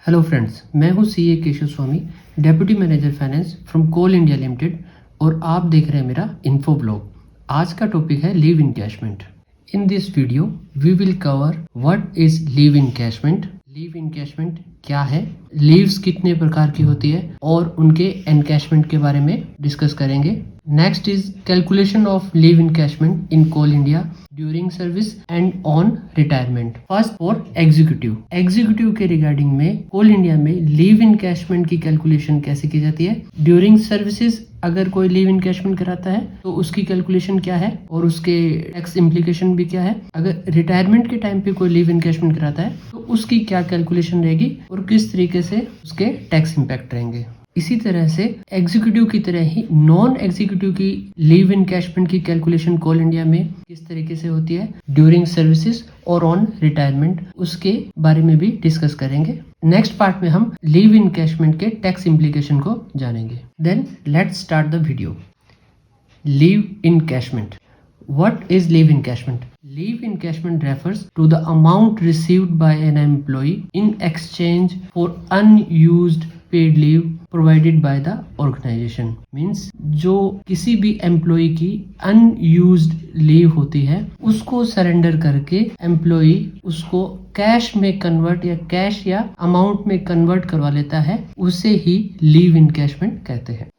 Hello friends, मैं हूं CA Keshav Swami, deputy manager finance from Coal India Limited और आप देख रहे हैं मेरा इन्फो ब्लॉग। आज का टॉपिक है leave encashment. In this video we will cover what is leave encashment, leave encashment क्या है, लीव्स कितने प्रकार की होती है और उनके एनकैशमेंट के बारे में डिस्कस करेंगे। Next is calculation of leave encashment in coal India during service and on retirement. First for executive के रिगार्डिंग में कोल इंडिया में लीव इनकैशमेंट की कैलकुलेशन कैसे की जाती है। ड्यूरिंग सर्विसेज अगर कोई लीव इनकैशमेंट कराता है तो उसकी कैलकुलेशन क्या है और उसके टैक्स इम्प्लीकेशन भी क्या है। अगर रिटायरमेंट के टाइम पे कोई लीव इनकैशमेंट कराता है तो उसकी क्या कैलकुलेशन रहेगी और किस तरीके से उसके टैक्स इम्पैक्ट रहेंगे। इसी तरह से एग्जीक्यूटिव की तरह ही नॉन एग्जीक्यूटिव की लीव इनकैशमेंट की कैलकुलेशन कोल इंडिया में किस तरीके से होती है ड्यूरिंग सर्विसेज और ऑन रिटायरमेंट, उसके बारे में भी डिस्कस करेंगे। नेक्स्ट पार्ट में हम लीव इनकैशमेंट के टैक्स इम्प्लीकेशन को जानेंगे। Then let's start the video. Leave encashment. What is leave encashment? Leave encashment refers to the amount received by an employee in exchange for unused paid leave provided by the organization. Means जो किसी भी employ की unused leave होती है उसको surrender करके employ उसको cash में कन्वर्ट या कैश या अमाउंट में कन्वर्ट करवा लेता है, उसे ही लीव इनकैशमेंट कहते हैं।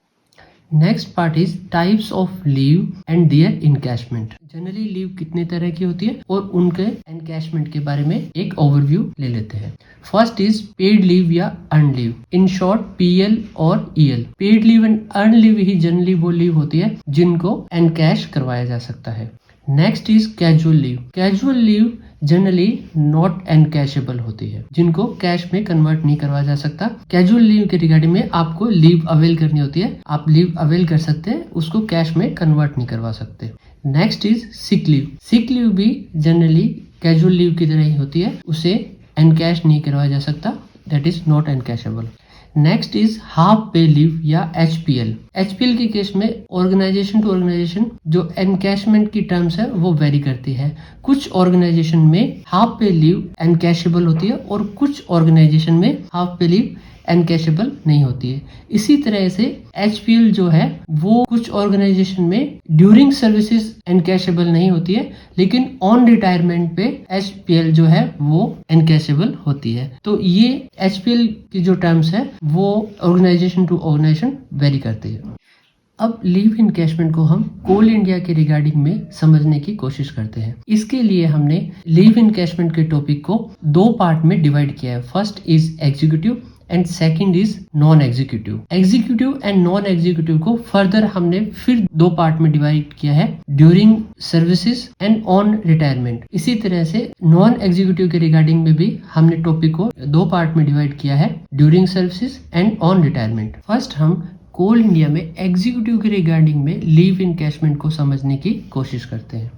Next part is types of leave and their encashment. Generally leave कितने तरह की होती है और उनके एनकैशमेंट के बारे में एक ओवरव्यू ले लेते हैं। फर्स्ट इज पेड लीव या earn leave, in short PL और EL. Paid leave and earn leave ही जनरली वो लीव होती है जिनको एनकैश करवाया जा सकता है। Next is casual leave. Casual leave generally not encashable होती है, जिनको कैश में कन्वर्ट नहीं करवाया जा सकता। कैजुअल लीव के रिगार्डिंग में आपको लीव अवेल करनी होती है, आप लीव अवेल कर सकते हैं, उसको कैश में कन्वर्ट नहीं करवा सकते। Next is sick leave. Sick leave भी जनरली कैजुअल लीव की तरह ही होती है, उसे एनकैश नहीं करवाया जा सकता, that is not encashable. Next is half pay leave या एचपीएल। एचपीएल के केस में ऑर्गेनाइजेशन टू ऑर्गेनाइजेशन जो एनकैशमेंट की टर्म्स है वो वेरी करती है। कुछ ऑर्गेनाइजेशन में हाफ पे लीव एनकैशेबल होती है और कुछ ऑर्गेनाइजेशन में हाफ पे लीव एनकैशेबल नहीं होती है। इसी तरह से एचपीएल जो है वो कुछ ऑर्गेनाइजेशन में ड्यूरिंग सर्विसेज एनकैशेबल नहीं होती है, लेकिन ऑन रिटायरमेंट पे एचपीएल जो है वो एनकैशेबल होती है। तो ये एचपीएल की जो टर्म्स है वो ऑर्गेनाइजेशन टू ऑर्गेनाइजेशन वेरी करती है। अब लीव इनकैशमेंट को हम कोल इंडिया के रिगार्डिंग में समझने की कोशिश करते हैं। इसके लिए हमने लीव इनकैशमेंट के टॉपिक को दो पार्ट में डिवाइड किया है। First is executive and second is non executive. Executive and non executive को फर्दर हमने फिर दो पार्ट में डिवाइड किया है, during services and on retirement. इसी तरह से नॉन एग्जीक्यूटिव के रिगार्डिंग में भी हमने टॉपिक को दो पार्ट में डिवाइड किया है, during services and on retirement. First हम कोल इंडिया में एग्जीक्यूटिव के रिगार्डिंग में लीव इनकैशमेंट को समझने की कोशिश करते हैं।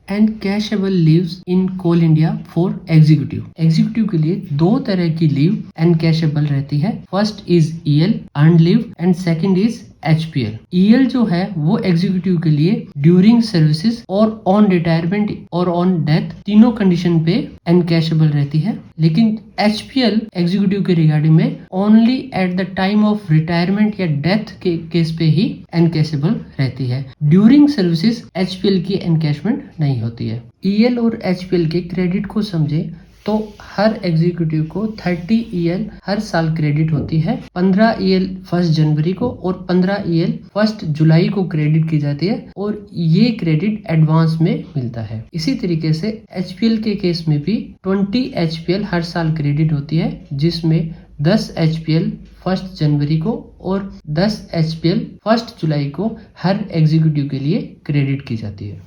Encashable leaves in coal India for executive. Executive के लिए दो तरह की लीव एनकैशेबल रहती है। First is EL earn leave and second is HPL. EL जो है वो एग्जीक्यूटिव के लिए ड्यूरिंग सर्विसेज और ऑन रिटायरमेंट और ऑन डेथ तीनों कंडीशन पे एनकैशेबल रहती है, लेकिन एचपीएल एग्जीक्यूटिव के रिगार्डिंग में only at the time of retirement या डेथ के केस पे ही एनकैशेबल रहती है। ड्यूरिंग सर्विसेज एचपीएल की एनकैशमेंट नहीं होती है। ईएल और एचपीएल के क्रेडिट को समझे तो हर एग्जीक्यूटिव को 30 ईएल हर साल क्रेडिट होती है। 15 ईएल 1 जनवरी को और 15 ईएल 1 जुलाई को क्रेडिट की जाती है और ये क्रेडिट एडवांस में मिलता है। इसी तरीके से एचपीएल के केस में भी 20 एचपीएल हर साल क्रेडिट होती है, जिसमें 10 एचपीएल 1 जनवरी को और 10 एचपीएल 1 जुलाई को हर एग्जीक्यूटिव के लिए क्रेडिट की जाती है।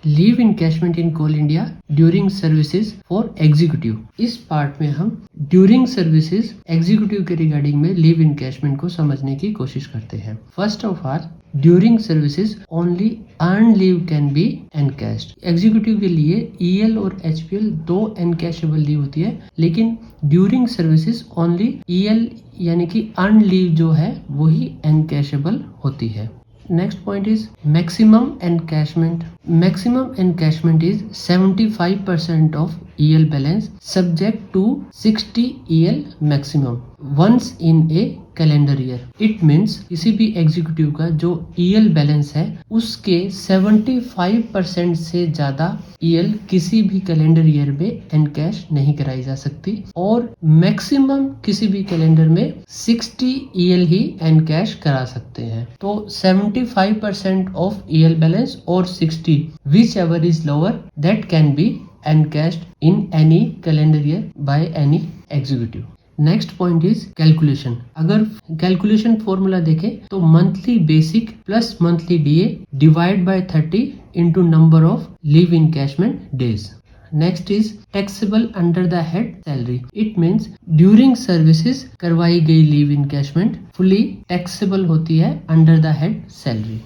Leave encashment in coal India during services for executive. इस पार्ट में हम ड्यूरिंग सर्विसेज एग्जीक्यूटिव के रिगार्डिंग में लीव इनकैशमेंट को समझने की कोशिश करते हैं। First of all during services only earn leave can be encashed. Executive के लिए ईएल और एचपीएल दो एनकैशेबल लीव होती है, लेकिन ड्यूरिंग सर्विसेज ओनली ईएल यानी कि अर्न लीव जो है वही एनकैशेबल होती है। Next point is maximum encashment Maximum encashment is 75% of EL balance subject to 60 EL maximum once in a calendar year. It means किसी भी एग्जीक्यूटिव का जो EL बैलेंस है उसके 75% से ज्यादा EL किसी भी कैलेंडर ईयर में एनकैश नहीं कराई जा सकती और मैक्सिमम किसी भी कैलेंडर में 60 EL ही एनकैश करा सकते हैं. तो 75% ऑफ EL बैलेंस और 60 which ever is lower that can be encashed in any calendar year by any executive. Next point is calculation. अगर कैलकुलेशन फॉर्मूला देखें तो monthly basic plus monthly DA divide by 30 into number of leave encashment days. Next is taxable under the head salary. It means during services करवाई गई leave encashment fully taxable होती है under the head salary.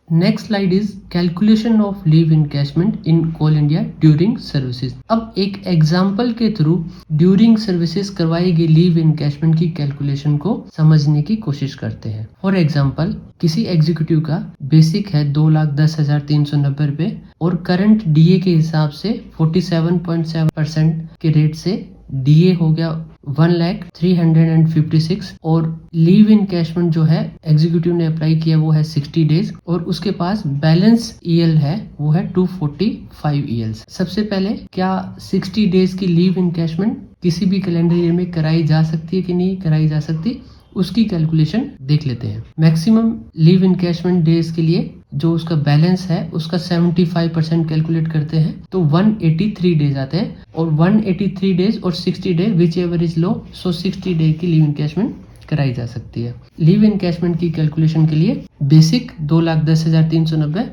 Next slide is calculation of leave encashment in coal India during services. अब एक example के through during services करवाई गई leave encashment की कैलकुलेशन को समझने की कोशिश करते हैं. फॉर एग्जांपल किसी एग्जीक्यूटिव का बेसिक है 2,10,390 रुपए और करंट DA के हिसाब से 47.7% के रेट से DA हो गया 1,03,56 और लीव इनकैशमेंट जो है एग्जीक्यूटिव ने अप्लाई किया वो है 60 डेज और उसके पास बैलेंस EL है वो है 245 ELs. सबसे पहले क्या 60 डेज की लीव इनकैशमेंट किसी भी कैलेंडर ईयर में कराई जा सकती है कि नहीं कराई जा सकती, उसकी कैलकुलेशन देख लेते हैं. मैक्सिमम लीव इनकैशमेंट डेज के लिए जो उसका बैलेंस है उसका 75% कैलकुलेट करते हैं तो 183 डेज आते हैं और 183 डेज और 60 day which ever is low so 60 day की लीव इनकैशमेंट कराई जा सकती है. लीव इनकैशमेंट की कैलकुलेशन के लिए बेसिक 2,10,390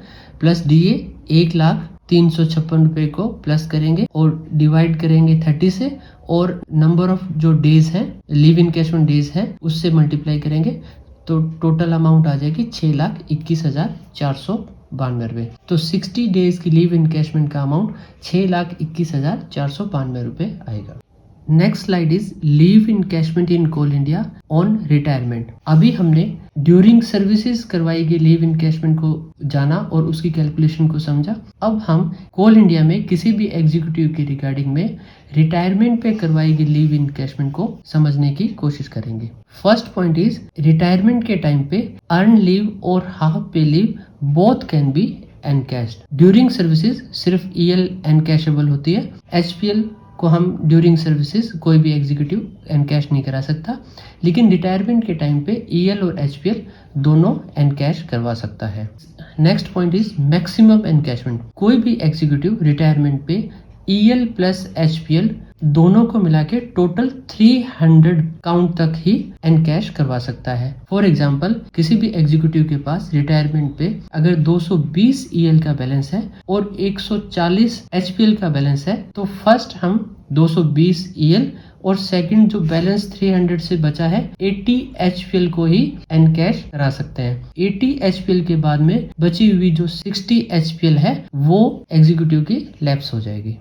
प्लस DA 1,03,56 रुपए को प्लस करेंगे और डिवाइड करेंगे 30 से और नंबर ऑफ जो डेज है लीव इनकैशमेंट डेज है उससे मल्टीप्लाई करेंगे तो टोटल अमाउंट आ जाएगी 6,21,492 रुपए. तो 60 डेज की लीव इनकैशमेंट का अमाउंट 6,21,492 रुपए आएगा. Next slide is leave encashment in coal India on retirement. अभी हमने ड्यूरिंग सर्विसेज करवाई गई लीव इनकैशमेंट को जाना और उसकी कैलकुलेशन को समझा. अब हम कोल इंडिया में किसी भी एग्जीक्यूटिव की रिगार्डिंग में रिटायरमेंट पे करवाई गई लीव इनकैशमेंट को समझने की कोशिश करेंगे. फर्स्ट पॉइंट इज रिटायरमेंट के टाइम पे अर्न लीव और half pay leave both can be encashed. During services सिर्फ EL एनकैशेबल होती है. HPL को हम ड्यूरिंग सर्विसेज कोई भी एग्जीक्यूटिव एनकैश नहीं करा सकता, लेकिन रिटायरमेंट के टाइम पे EL और HPL दोनों एनकैश करवा सकता है. Next point is maximum encashment. कोई भी एग्जीक्यूटिव रिटायरमेंट पे EL प्लस HPL दोनों को मिला के टोटल 300 काउंट तक ही एनकैश करवा सकता है. फॉर एग्जाम्पल किसी भी एग्जीक्यूटिव के पास रिटायरमेंट पे अगर 220 EL का बैलेंस है और 140 HPL का बैलेंस है तो फर्स्ट हम 220 EL और सेकंड जो बैलेंस 300 से बचा है 80 HPL को ही एनकैश करा सकते हैं. 80 HPL के बाद में बची हुई जो 60 HPL है वो एग्जीक्यूटिव की लैप्स हो जाएगी.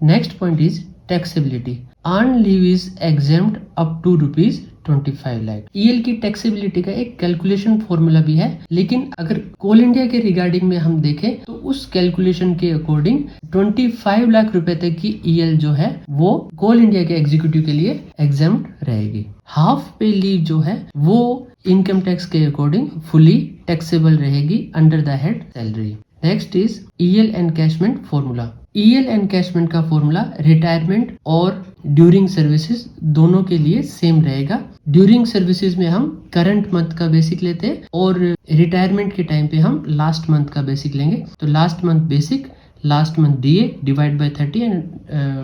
Next point is taxability. Earn leave is exempt up to ₹25 lakh. EL की टैक्सेबिलिटी का एक कैलकुलेशन फॉर्मूला भी है, लेकिन अगर कोल इंडिया के रिगार्डिंग में हम देखें तो उस कैलकुलेशन के अकॉर्डिंग 25 लाख रुपए तक की EL जो है वो कोल इंडिया के एग्जीक्यूटिव के लिए एग्जेम्प्ट रहेगी. हाफ पे लीव जो है वो इनकम टैक्स के अकॉर्डिंग फुली टैक्सेबल रहेगी under the head salary. Next is EL encashment formula. EL encashment का फॉर्मूला रिटायरमेंट और ड्यूरिंग सर्विसेज दोनों के लिए सेम रहेगा. ड्यूरिंग सर्विसेज में हम करंट मंथ का बेसिक लेते हैं और रिटायरमेंट के टाइम पे हम लास्ट मंथ का बेसिक लेंगे. तो last month basic, last month DA divide by 30 and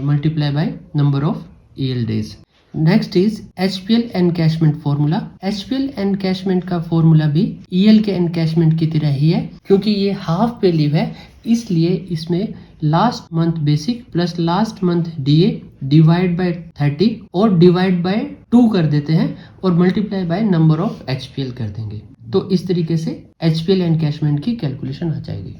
multiply by number of EL days. Next is HPL encashment formula. HPL encashment का फॉर्मूला भी EL के एनकैशमेंट की तरह ही है. क्योंकि ये हाफ पे लीव है इसलिए इसमें last month basic plus last month DA divide by 30 और डिवाइड बाय 2 कर देते हैं और multiply by number of HPL कर देंगे. तो इस तरीके से HPL एनकैशमेंट की कैलकुलेशन आ जाएगी.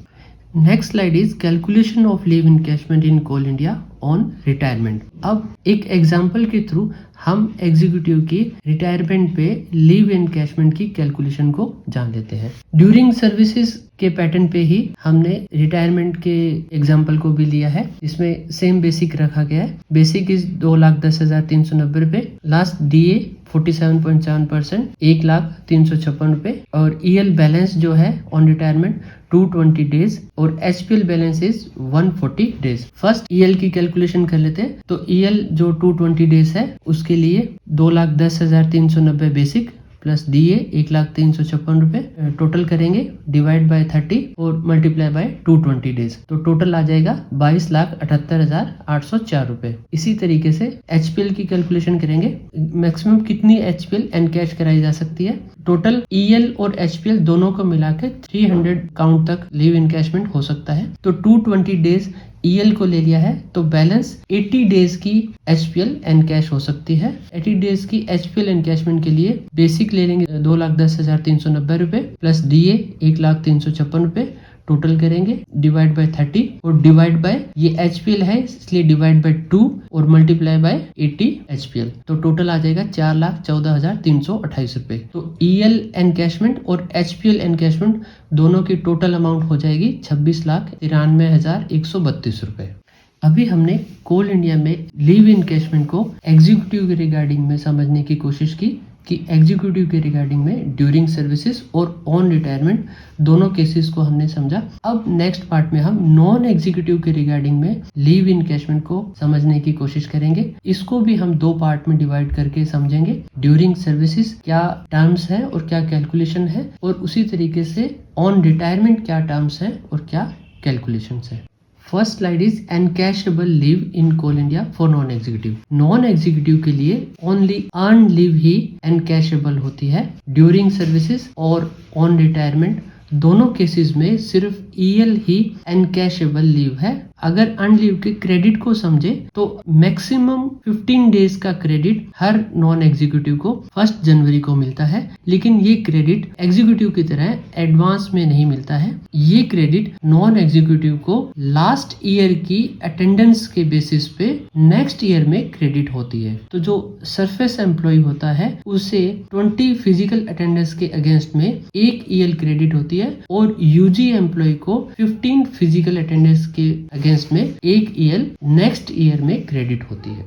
Next slide is calculation of leave encashment in coal India on retirement. अब एक एग्जांपल के थ्रू हम एग्जीक्यूटिव की रिटायरमेंट पे लीव एनकैशमेंट की कैलकुलेशन को जान लेते हैं। ड्यूरिंग सर्विसेज के पैटर्न पे ही हमने रिटायरमेंट के एग्जाम्पल को भी लिया है। इसमें सेम बेसिक रखा गया है। बेसिक इज 2,10,390 रुपए, लास्ट DA 47.7%, 1,03,56 रुपए, और EL बैलेंस जो है ऑन रिटायरमेंट 220 डेज और HPL balance is 140 days. First EL की कैलकुलेशन कर लेते हैं। तो EL जो 220 डेज है उसके लिए 2,10,390 बेसिक प्लस DA 1,03,56 रुपए टोटल करेंगे, डिवाइड बाय 30 और मल्टीप्लाई बाय 220 डेज, तो टोटल आ जाएगा 22,78,804 रुपए। इसी तरीके से HPL की कैलकुलेशन करेंगे। मैक्सिमम कितनी HPL एनकैश कराई जा सकती है? टोटल EL और HPL दोनों को मिला के 300 काउंट तक लीव एनकैशमेंट हो सकता है। तो 220 डेज EL को ले लिया है तो बैलेंस 80 डेज की HPL एनकैश हो सकती है। 80 डेज की HPL एनकैशमेंट के लिए बेसिक ले लेंगे 2,10,390 रुपए प्लस DA 1,03,56 रुपए, टोटल करेंगे डिवाइड बाय 30 और डिवाइड बाय ये HPL है इसलिए डिवाइड बाय 2 और मल्टीप्लाई बाय 80 HPL, तो टोटल आ जाएगा 4,14,328 रुपए। तो EL एनकैशमेंट और HPL एनकैशमेंट दोनों की टोटल अमाउंट हो जाएगी 26,93,132 रुपए। अभी हमने कोल इंडिया में लीव एनकैशमेंट को एग्जीक्यूटिव के रिगार्डिंग में समझने की कोशिश की कि एग्जीक्यूटिव के रिगार्डिंग में ड्यूरिंग सर्विसेज और ऑन रिटायरमेंट दोनों केसेस को हमने समझा। अब नेक्स्ट पार्ट में हम नॉन एग्जीक्यूटिव के रिगार्डिंग में लीव एनकैशमेंट को समझने की कोशिश करेंगे। इसको भी हम दो पार्ट में डिवाइड करके समझेंगे। ड्यूरिंग सर्विसेज क्या टर्म्स है और क्या कैलकुलेशन है, और उसी तरीके से ऑन रिटायरमेंट क्या टर्म्स है और क्या कैलकुलेशन है। First slide is encashable leave in coal India for non executive. Non executive के लिए ओनली अर्न लीव ही एनकैशेबल होती है। ड्यूरिंग सर्विसेज और ऑन रिटायरमेंट दोनों केसेस में सिर्फ EL ही एनकैशेबल लीव है। अगर अर्न लीव के क्रेडिट को समझे तो मैक्सिमम 15 डेज का क्रेडिट हर नॉन एग्जीक्यूटिव को 1 जनवरी को मिलता है, लेकिन ये क्रेडिट एग्जीक्यूटिव की तरह एडवांस में नहीं मिलता है। ये क्रेडिट नॉन एग्जीक्यूटिव को लास्ट ईयर की अटेंडेंस के बेसिस पे नेक्स्ट ईयर में क्रेडिट होती है। तो जो सरफेस एम्प्लॉय होता है उसे 20 फिजिकल अटेंडेंस के अगेंस्ट में 1 EL क्रेडिट होती है, और UG एम्प्लॉय को 15 फिजिकल अटेंडेंस के अगेंस्ट में 1 EL नेक्स्ट ईयर में क्रेडिट होती है।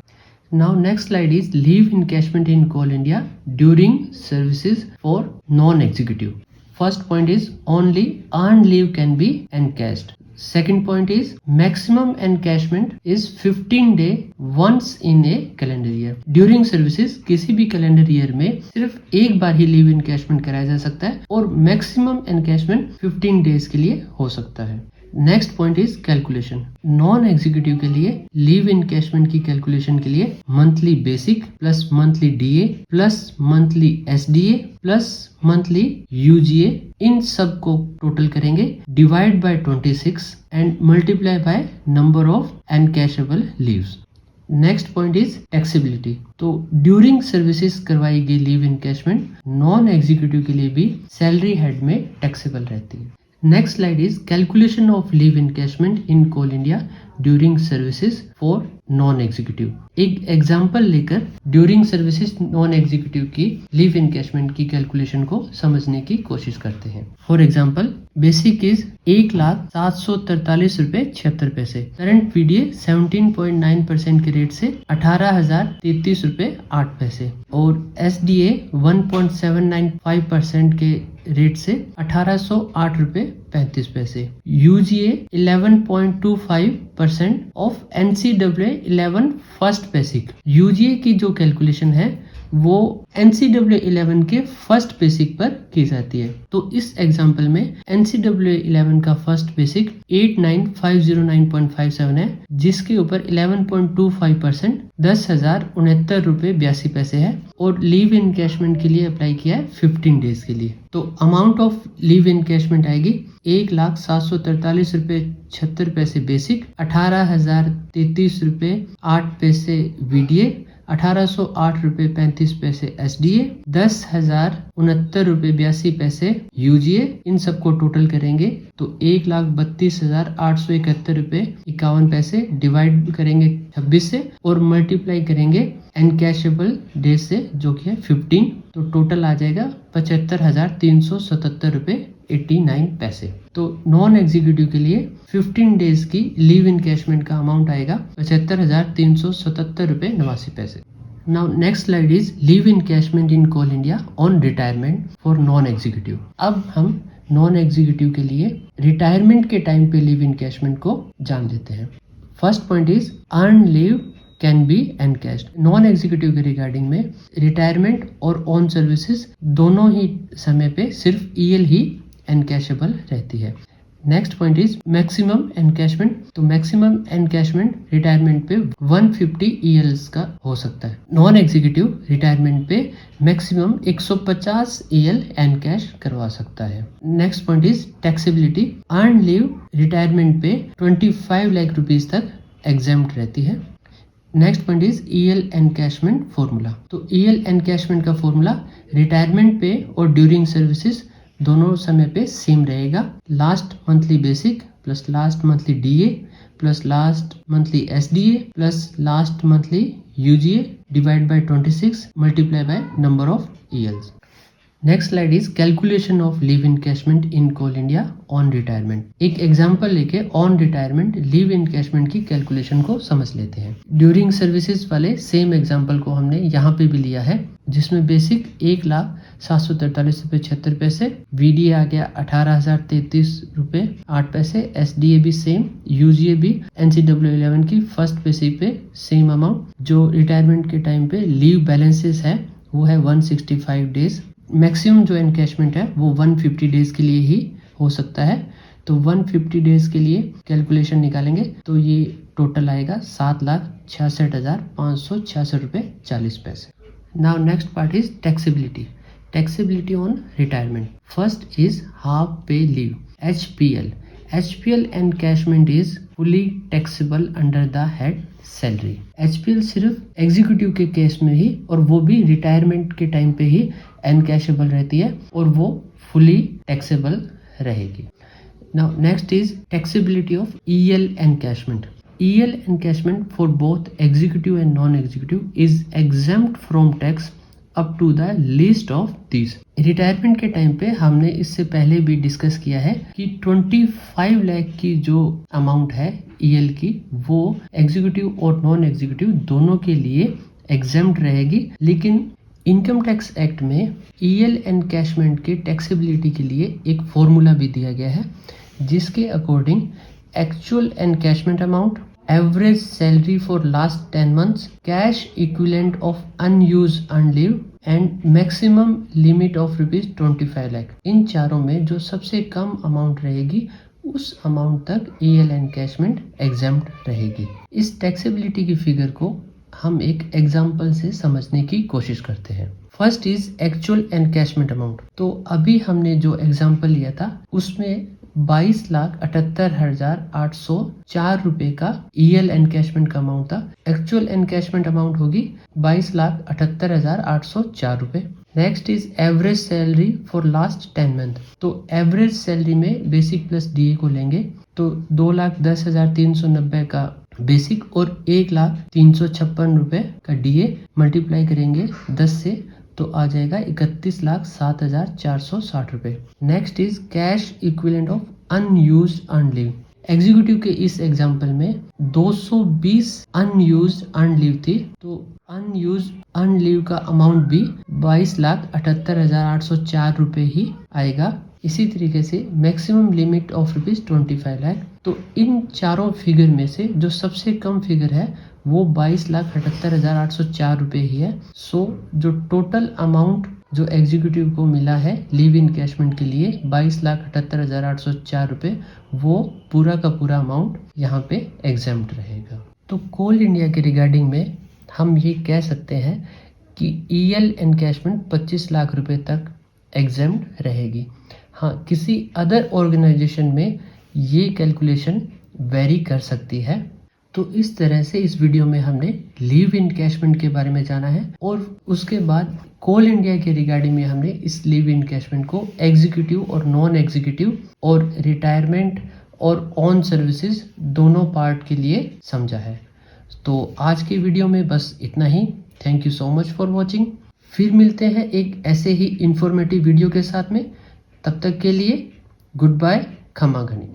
Now next slide is leave encashment in Coal India during services for non-executive. First point is only earned leave can be encashed. Second point is maximum encashment is 15 day once in a calendar year. During services किसी भी calendar year में सिर्फ एक बार ही leave encashment कराया जा सकता है, और मैक्सिमम एनकैशमेंट 15 डेज के लिए हो सकता है। Next point is calculation. Non executive के लिए लीव एनकैशमेंट की कैलकुलेशन के लिए monthly basic plus monthly DA plus monthly SDA plus monthly UGA, इन सब को टोटल करेंगे, divide by 26 and multiply by number of encashable leaves. Next point is taxability. तो ड्यूरिंग सर्विसेज करवाई गई लीव एनकैशमेंट नॉन एग्जीक्यूटिव के लिए भी सैलरी हेड में टैक्सेबल रहती है। Next slide is calculation of leave encashment in coal India during services for non executive. एक एग्जांपल लेकर ड्यूरिंग सर्विसेज नॉन एग्जीक्यूटिव की लीव एनकैशमेंट की कैलकुलेशन को समझने की कोशिश करते हैं। फॉर एग्जांपल बेसिक इज 1,0743 रुपए 76 पैसे। करंट PDA 17.9% के रेट से 18,033 रुपए 8 पैसे, और SDA 1.795% के रेट से 1808 रुपए 35 पैसे। UGA 11.25% of NCAA 11 first basic. UGA की जो कैलकुलेशन है वो NCAA 11 के फर्स्ट बेसिक पर की जाती है। तो इस एग्जांपल में NCAA 11 का फर्स्ट बेसिक 89,509.57 है, जिसके ऊपर 11.25% 10,069 रुपए 82 पैसे है, और लीव एनकैशमेंट के लिए अप्लाई किया है 15 डेज के लिए। तो अमाउंट ऑफ लीव एनकैशमेंट आएगी 1,0743 रुपए 76 पैसे बेसिक, 18,033 रुपए 8 पैसे VDA, 1808 रुपये 35 पैसे SDA, 10,069 रुपये 82 पैसे UGA। इन सबको टोटल करेंगे तो 1,32,871 रुपये 51 पैसे डिवाइड करेंगे 26 से और मल्टीप्लाई करेंगे एनकैशेबल डेज से जो कि है 15, तो टोटल आ जाएगा 75,377 रुपये 89 पैसे। तो नॉन एग्जीक्यूटिव के लिए 15 डेज की लीव इनकैशमेंट का अमाउंट आएगा 75,377 रुपये 89 पैसे। Now next slide is leave encashment in Coal India on retirement for non-executive। अब हम नॉन एग्जीक्यूटिव के लिए रिटायरमेंट के टाइम पे लीव इनकैशमेंट को जान लेते हैं। First point is earn leave can be encashed. Non executive के रिगार्डिंग में रिटायरमेंट और ऑन सर्विसेज दोनों ही समय पे सिर्फ EL ही एनकैशेबल रहती है। Next point is maximum encashment. तो मैक्सिमम एनकैशमेंट रिटायरमेंट पे 150 ELs का हो सकता है। नॉन एग्जीक्यूटिव रिटायरमेंट पे मैक्सिमम 150 EL एनकैश करवा सकता है। Next point is taxability. Earn leave retirement पे 25 लाख रुपीज तक एग्जेम्प्ट रहती है। Next point is EL encashment formula. तो EL एनकैशमेंट का फॉर्मूला रिटायरमेंट पे और ड्यूरिंग सर्विसेज दोनों समय पे सेम रहेगा। Last monthly basic plus last monthly DA plus last monthly SDA plus last monthly UGA divide by 26 multiply by number of ELs। Next slide is calculation of leave encashment in coal India on retirement. एक example लेके on retirement leave encashment की calculation को समझ लेते हैं। During services वाले same example को हमने यहाँ पे भी लिया है, जिसमें बेसिक 1,743,76 रुपये, VDA आ गया 18,033 रुपये 8 पैसे, SDA भी सेम, UGA भी NCW 11 की फर्स्ट बेसिक पे सेम अमाउंट। जो रिटायरमेंट के टाइम पे लीव बैलेंसेस है वो है 165 डेज। मैक्सिमम जो एनकैशमेंट है वो 150 डेज के लिए ही हो सकता है। तो 150 डेज के लिए कैलकुलेशन निकालेंगे तो ये टोटल आएगा 7,66,566 रुपये 40 पैसे। Now next part is taxability. Taxability on retirement. First is half pay leave, HPL. HPL encashment is fully taxable under the head salary. HPL सिर्फ एग्जीक्यूटिव के केस में ही और वो भी रिटायरमेंट के टाइम पे ही एनकैशेबल रहती है और वो फुली टैक्सेबल रहेगी। Now next is taxability of EL encashment. EL encashment for both executive and non-executive is exempt from tax up to the least of these. Retirement के टाइम पे हमने इससे पहले भी डिस्कस किया है कि 25 लाख की जो अमाउंट है EL की वो एग्जीक्यूटिव और नॉन एग्जीक्यूटिव दोनों के लिए एग्जेम्प्ट रहेगी। लेकिन इनकम टैक्स एक्ट में EL एनकैशमेंट के टैक्सेबिलिटी के लिए एक फॉर्मूला भी दिया गया है, जिसके according actual encashment amount, average salary for last 10 months, cash equivalent of unused earn leave and maximum limit of ₹25 lakh, इन चारों में जो सबसे कम अमाउंट रहेगी उस अमाउंट तक EL एनकैशमेंट एग्जेम्प्ट रहेगी। इस टैक्सेबिलिटी की फिगर को हम एक एग्जाम्पल से समझने की कोशिश करते हैं। First is actual encashment amount. तो अभी हमने जो एग्जाम्पल लिया था उसमें 22,78,804 रुपए का EL एनकैशमेंट का अमाउंट था। एक्चुअल एनकैशमेंट अमाउंट होगी 22,78,804 रुपए। Next is average salary for last 10 month। तो एवरेज सैलरी में बेसिक प्लस DA को लेंगे तो 2,10,390 का बेसिक और 1,03,56 रुपए का DA मल्टीप्लाई करेंगे 10 से तो आ जाएगा 31,07,460 रुपए। Next is cash equivalent of unused earn leave. Executive के इस एग्जांपल में 220 अनयूज्ड अर्न लीव थी, तो अनयूज्ड अर्न लीव का अमाउंट भी 22,78,804 रुपए ही आएगा। इसी तरीके से मैक्सिमम लिमिट ऑफ ₹25 लाख। तो इन चारों फिगर में से जो सबसे कम फिगर है वो 22,78,804 रुपए ही है। सो जो टोटल अमाउंट जो एग्जीक्यूटिव को मिला है लीव इनकैशमेंट के लिए 22,78,804 रुपए, वो पूरा का पूरा अमाउंट यहाँ पे एग्जेम्प्ट रहेगा। तो कोल इंडिया के रिगार्डिंग में हम ये कह सकते हैं कि EL एनकैशमेंट 25 लाख रुपए तक एग्जेम्प्ट रहेगी। हाँ, किसी अदर ऑर्गेनाइजेशन में ये कैलकुलेशन वेरी कर सकती है। तो इस तरह से इस वीडियो में हमने लीव इनकैशमेंट के बारे में जाना है और उसके बाद कोल इंडिया के रिगार्डिंग में हमने इस लीव इनकैशमेंट को एग्जीक्यूटिव और नॉन एग्जीक्यूटिव और रिटायरमेंट और ऑन सर्विसेज दोनों पार्ट के लिए समझा है। तो आज की वीडियो में बस इतना ही। Thank you so much for watching. फिर मिलते हैं एक ऐसे ही इंफॉर्मेटिव वीडियो के साथ में। तब तक के लिए गुड बाय, खमा घनी।